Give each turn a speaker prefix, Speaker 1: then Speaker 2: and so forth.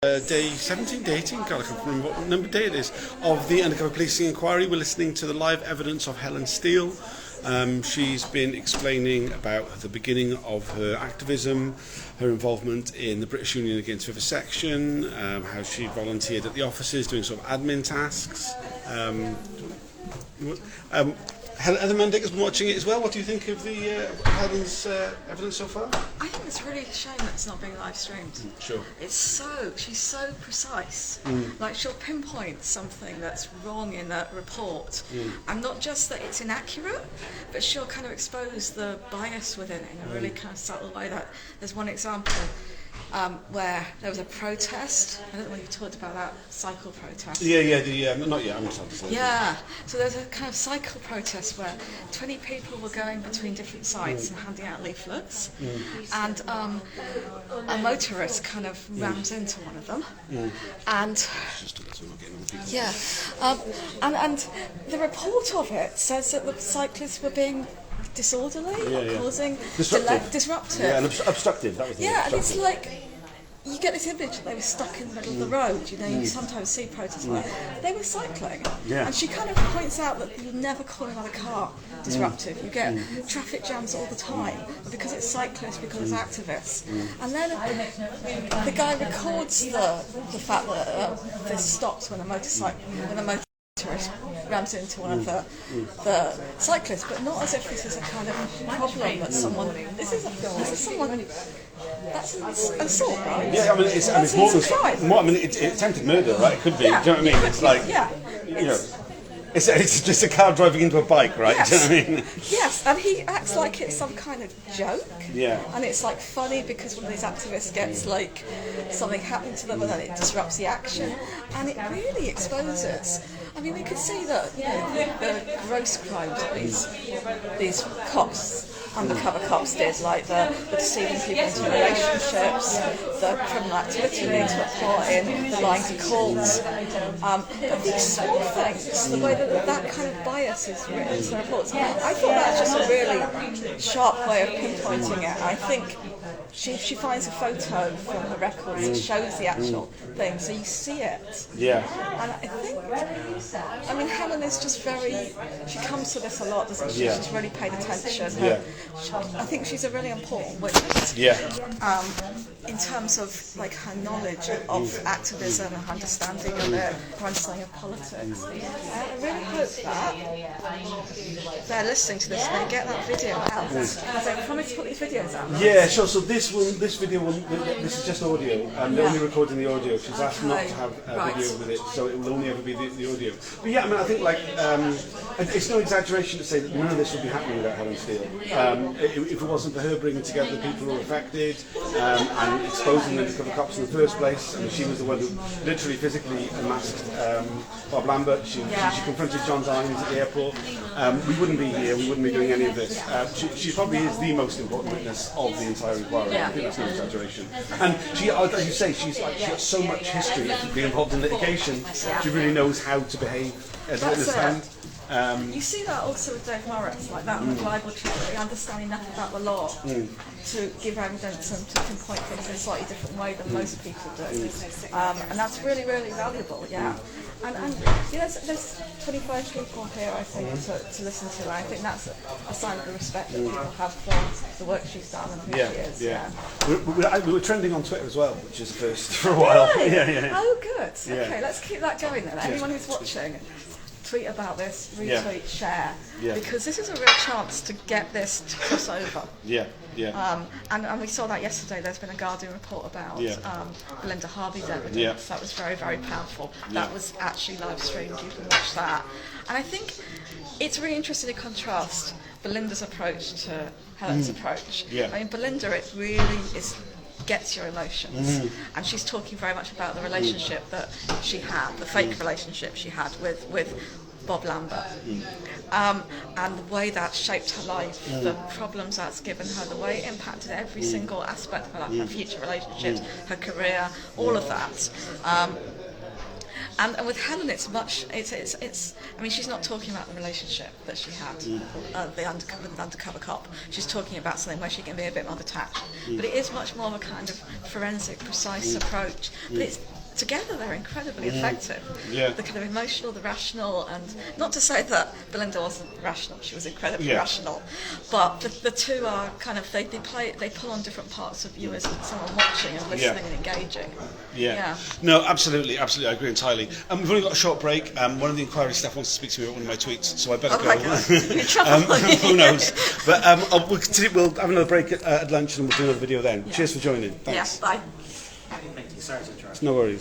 Speaker 1: Day 17, day 18, God, I can't remember what number day it is, of the Undercover Policing Inquiry. We're listening to the live evidence of Helen Steel. She's been explaining about the beginning of her activism, her involvement in the British Union Against Vivisection, how she volunteered at the offices doing sort of admin tasks. Heather Mendick has been watching it as well. What do you think of the Helen's evidence so far?
Speaker 2: I think it's really a shame that it's not being live streamed.
Speaker 1: Sure.
Speaker 2: She's so precise. Like, she'll pinpoint something that's wrong in that report, and not just that it's inaccurate, but she'll kind of expose the bias within it in a really kind of subtle way. That there's one example where there was a protest. I don't know when you talked about that cycle protest.
Speaker 1: Not yet, I'm sorry.
Speaker 2: Yeah, so there's a kind of cycle protest where 20 people were going between different sites and handing out leaflets, and a motorist kind of rams into one of them, and and the report of it says that the cyclists were being disorderly, causing disruptive.
Speaker 1: Yeah, and obstructive. That was the
Speaker 2: and it's like, you get this image that they were stuck in the middle of the road. You know, you sometimes see protests like that. They were cycling, and she kind of points out that you never call another car disruptive. You get traffic jams all the time because it's cyclists, because it's activists. And then the guy records the fact that this stops when a motorist rams into one of the cyclists, but not as if this is a kind of problem that someone. This is someone. That's an assault, right?
Speaker 1: Yeah, I mean, it's more than crime. I mean, it's attempted murder, right? It could be.
Speaker 2: Yeah.
Speaker 1: Do you know what I mean? It's like, you know, it's just a car driving into a bike, right?
Speaker 2: Yes.
Speaker 1: Do you know what I mean?
Speaker 2: Yes, and he acts like it's some kind of joke.
Speaker 1: Yeah.
Speaker 2: And it's like funny because one of these activists gets like something happening to them and then it disrupts the action, and it really exposes. I mean, we could see that, you know, the gross crimes that these cops, undercover cops, did, like the deceiving people into relationships, the criminal activity leading to a plot in, the lying to courts. But these small things, the way that kind of bias is written into the reports, I thought that's just a really sharp way of pinpointing it. I think she finds a photo from her records that shows the actual thing, so you see it.
Speaker 1: Yeah.
Speaker 2: And I mean, Helen is just she comes to this a lot, doesn't she?
Speaker 1: Yeah.
Speaker 2: She's really paid attention.
Speaker 1: Yeah.
Speaker 2: I think she's a really important witness.
Speaker 1: Yeah.
Speaker 2: In terms of like her knowledge of activism, her understanding of it, her understanding of politics. I really hope that they're listening to this and they get that video out. Because they promised to put these videos out.
Speaker 1: Yeah, sure. So this is just audio. They're only recording the audio. She's asked not to have a video with it, so it will only ever be the audio. But yeah, I mean, I think like it's no exaggeration to say that none of this would be happening without Helen Steel. If it wasn't for her bringing together the people who were affected and exposing the undercover cops in the first place. I mean, she was the one who literally physically unmasked Bob Lambert. She confronted John Dines at the airport. We wouldn't be here. We wouldn't be doing any of this. She probably is the most important witness of the entire inquiry. I think that's no exaggeration. And she, as you say, she has so much history of being involved in litigation. She really knows how to behave as a witness stand.
Speaker 2: You see that also with Dave Morris, like that McLibel trial, you understand enough about the law to give evidence and to pinpoint things in a slightly different way than most people do. And that's really, really valuable, And you know, there's 25 people here, I think, to listen to, and I think that's a sign of the respect that people have for the work she's done and who she is.
Speaker 1: We were trending on Twitter as well, which is a first for a while.
Speaker 2: Really?
Speaker 1: Yeah.
Speaker 2: Oh, good. Okay, let's keep that going then. Anyone who's watching, tweet about this, retweet, share, because this is a real chance to get this to cross over. And we saw that yesterday. There's been a Guardian report about Belinda Harvey's evidence. That was very, very powerful. That was actually live streamed. You can watch that. And I think it's really interesting to contrast Belinda's approach to Helen's approach. I mean, Belinda, it really gets your emotions, and she's talking very much about the relationship that she had, the fake relationship she had with Bob Lambert, and the way that shaped her life, the problems that's given her, the way it impacted every single aspect of her life, her future relationships, her career, all of that. And with Helen, it's much. It's. I mean, she's not talking about the relationship that she had with the undercover cop. She's talking about something where she can be a bit more detached. But it is much more of a kind of forensic, precise approach. But it's together they're incredibly effective.
Speaker 1: Yeah.
Speaker 2: The kind of emotional, the rational, and not to say that Belinda wasn't rational. She was incredibly rational. But the two are kind of they pull on different parts of you as someone watching and listening and engaging.
Speaker 1: Yeah. No, absolutely. I agree entirely. We've only got a short break. One of the inquiry staff wants to speak to me about one of my tweets, so I better go.
Speaker 2: You're in trouble.
Speaker 1: Who knows? But we'll continue. We'll have another break at lunch, and we'll do another video then. Cheers for joining. Thanks.
Speaker 2: Yeah. Bye.
Speaker 3: Thank you. Sorry to interrupt.
Speaker 1: No worries.